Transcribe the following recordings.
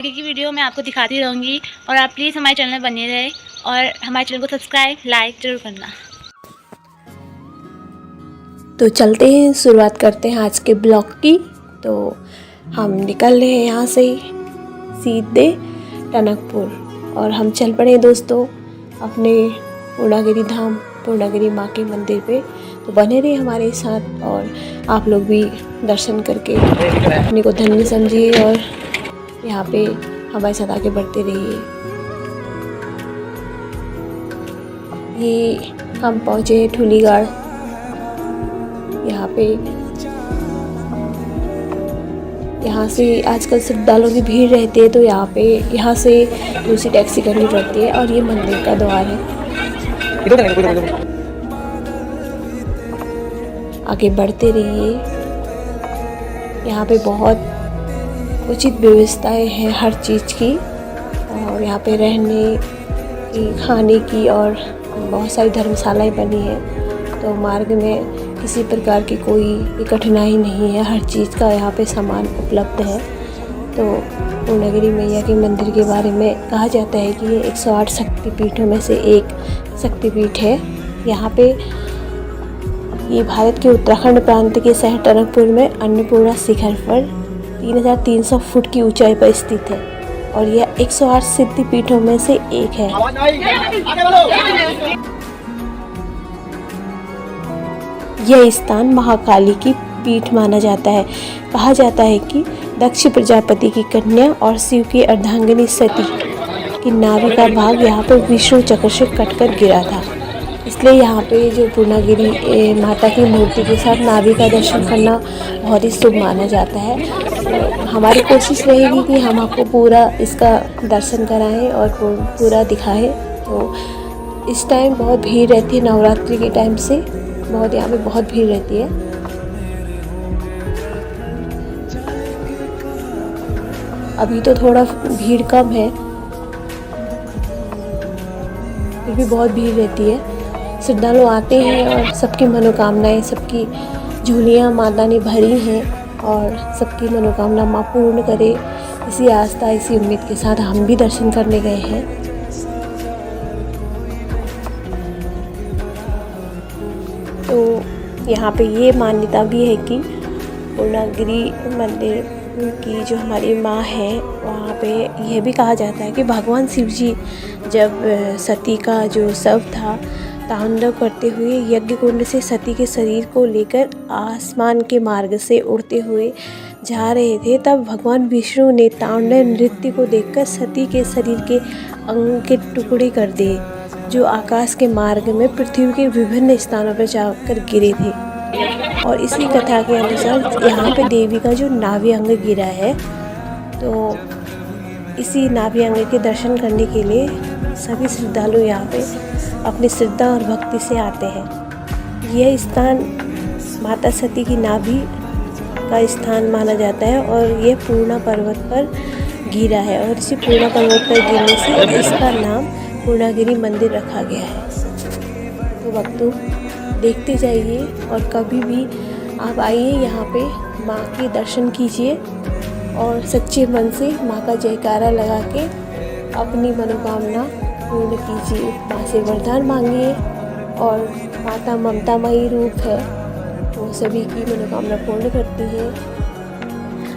की वीडियो मैं आपको दिखाती रहूँगी और आप प्लीज़ हमारे चैनल में बने रहे और हमारे चैनल को सब्सक्राइब लाइक ज़रूर करना। तो चलते हैं, शुरुआत करते हैं आज के ब्लॉग की। तो हम निकल रहे हैं यहाँ से सीधे टनकपुर और हम चल पड़े दोस्तों अपने पूर्णागिरि धाम, पूर्णागिरि माँ के मंदिर पे। तो बने रहे हमारे साथ और आप लोग भी दर्शन करके अपने को धन्य समझिए और यहाँ पे हमारे साथ आगे बढ़ते रहिए। ये हम पहुँचे ठुलीगढ़। यहाँ से आजकल श्रद्धालुओं की भीड़ रहती है, तो यहाँ से दूसरी टैक्सी करनी पड़ती है और ये मंदिर का द्वार है। आगे बढ़ते रहिए। यहाँ पे बहुत उचित व्यवस्थाएं हैं हर चीज़ की, और यहाँ पे रहने की, खाने की और बहुत सारी धर्मशालाएं बनी हैं। तो मार्ग में किसी प्रकार की कोई कठिनाई नहीं है, हर चीज़ का यहाँ पे सामान उपलब्ध है। तो पूर्णागिरि मैया के मंदिर के बारे में कहा जाता है कि ये 108 शक्तिपीठों में से एक शक्तिपीठ है। यहाँ पे ये भारत के उत्तराखंड प्रांत के शहर टनकपुर में अन्नपूर्णा शिखर पर 3300 फुट की ऊंचाई पर स्थित है और यह 108 सिद्धिपीठों में से एक है। यह स्थान महाकाली की पीठ माना जाता है। कहा जाता है कि दक्ष प्रजापति की कन्या और शिव की अर्धांगिनी सती की नाभि का भाग यहाँ पर विष्णु चक्र से कटकर गिरा था, इसलिए यहाँ पे जो पूर्णागिरि माता की मूर्ति के साथ नाभि का दर्शन करना बहुत ही शुभ माना जाता है। तो हमारी कोशिश रहेगी कि हम आपको पूरा इसका दर्शन कराएं और पूरा दिखाएं। तो इस टाइम बहुत भीड़ रहती है, नवरात्रि के टाइम से बहुत यहाँ पे बहुत भीड़ रहती है। अभी तो थोड़ा भीड़ कम है, फिर भी बहुत भीड़ रहती है। श्रद्धालु आते हैं और सबकी मनोकामनाएं, सबकी झोलियाँ माता ने भरी हैं और सबकी मनोकामना माँ पूर्ण करे, इसी आस्था इसी उम्मीद के साथ हम भी दर्शन करने गए हैं। तो यहाँ पे ये मान्यता भी है कि पूर्णागिरि मंदिर की जो हमारी माँ है, वहाँ पे यह भी कहा जाता है कि भगवान शिव जी जब सती का जो शव था तांडव करते हुए यज्ञ कुंड से सती के शरीर को लेकर आसमान के मार्ग से उड़ते हुए जा रहे थे, तब भगवान विष्णु ने तांडव नृत्य को देखकर सती के शरीर के अंग के टुकड़े कर दिए, जो आकाश के मार्ग में पृथ्वी के विभिन्न स्थानों पर जाकर गिरे थे। और इसी कथा के अनुसार यहाँ पे देवी का जो नाभि अंग गिरा है, तो इसी नाभि अंग के दर्शन करने के लिए सभी श्रद्धालु यहाँ पे अपनी श्रद्धा और भक्ति से आते हैं। यह स्थान माता सती की नाभि का स्थान माना जाता है और यह पूर्णा पर्वत पर गिरा है, और इसी पूर्णा पर्वत पर गिरने से इसका नाम पूर्णागिरि मंदिर रखा गया है। तो भक्तों देखते जाइए और कभी भी आप आइए यहाँ पे माँ के दर्शन कीजिए और सच्चे मन से माँ का जयकारा लगा के अपनी मनोकामना पूर्ण कीजिए। माँ से वरदान मांगिए, और माता ममतामयी रूप है, वो सभी की मनोकामना पूर्ण करती है।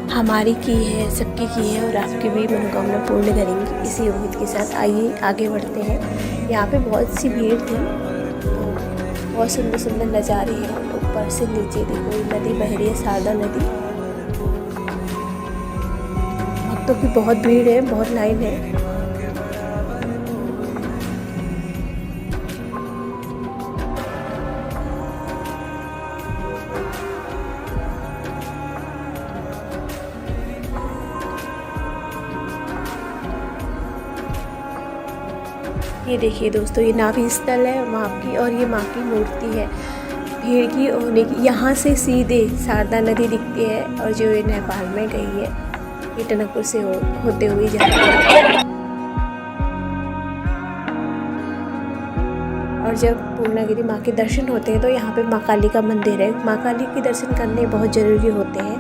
हमारी की है, सबकी की है, और आपकी भी मनोकामना पूर्ण करेंगी, इसी उम्मीद के साथ आइए आगे बढ़ते हैं। यहाँ पे बहुत सी भीड़ थी, बहुत सुंदर सुंदर नज़ारे हैं। ऊपर से नीचे देखो नदी बह रही है, शारदा नदी। भक्तों की बहुत भीड़ है, बहुत लाइन है। ये देखिए दोस्तों, ये नाभि स्थल है माँ की, और ये माँ की मूर्ति है। भीड़ की होने की यहाँ से सीधे शारदा नदी दिखती है, और जो ये नेपाल में गई है, ये टनकपुर से होते हुए जाती है। और जब पूर्णागिरि माँ के दर्शन होते हैं तो यहाँ पे माँ काली का मंदिर है। माँ काली के दर्शन करने बहुत ज़रूरी होते हैं।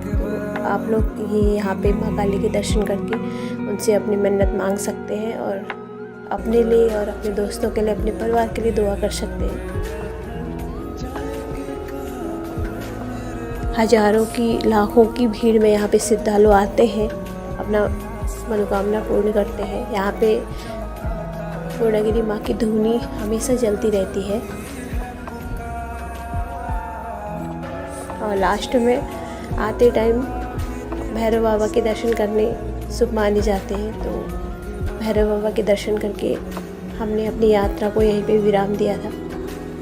तो आप लोग ये यहाँ पे माँ काली के दर्शन करके उनसे अपनी मन्नत मांग सकते हैं और अपने लिए और अपने दोस्तों के लिए, अपने परिवार के लिए दुआ कर सकते हैं। हजारों की लाखों की भीड़ में यहाँ पे श्रद्धालु आते हैं, अपना मनोकामना पूर्ण करते हैं। यहाँ पे पूर्णागिरि माँ की धूनी हमेशा जलती रहती है और लास्ट में आते टाइम भैरव बाबा के दर्शन करने शुभ माने जाते हैं। तो भैरव बाबा के दर्शन करके हमने अपनी यात्रा को यहीं पे विराम दिया था।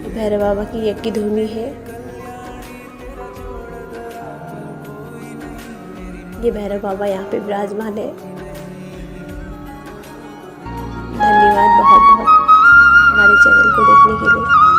भैरव बाबा की यज्ञ की धूनी है, ये भैरव बाबा यहाँ पे विराजमान है। धन्यवाद बहुत बहुत हमारे चैनल को देखने के लिए।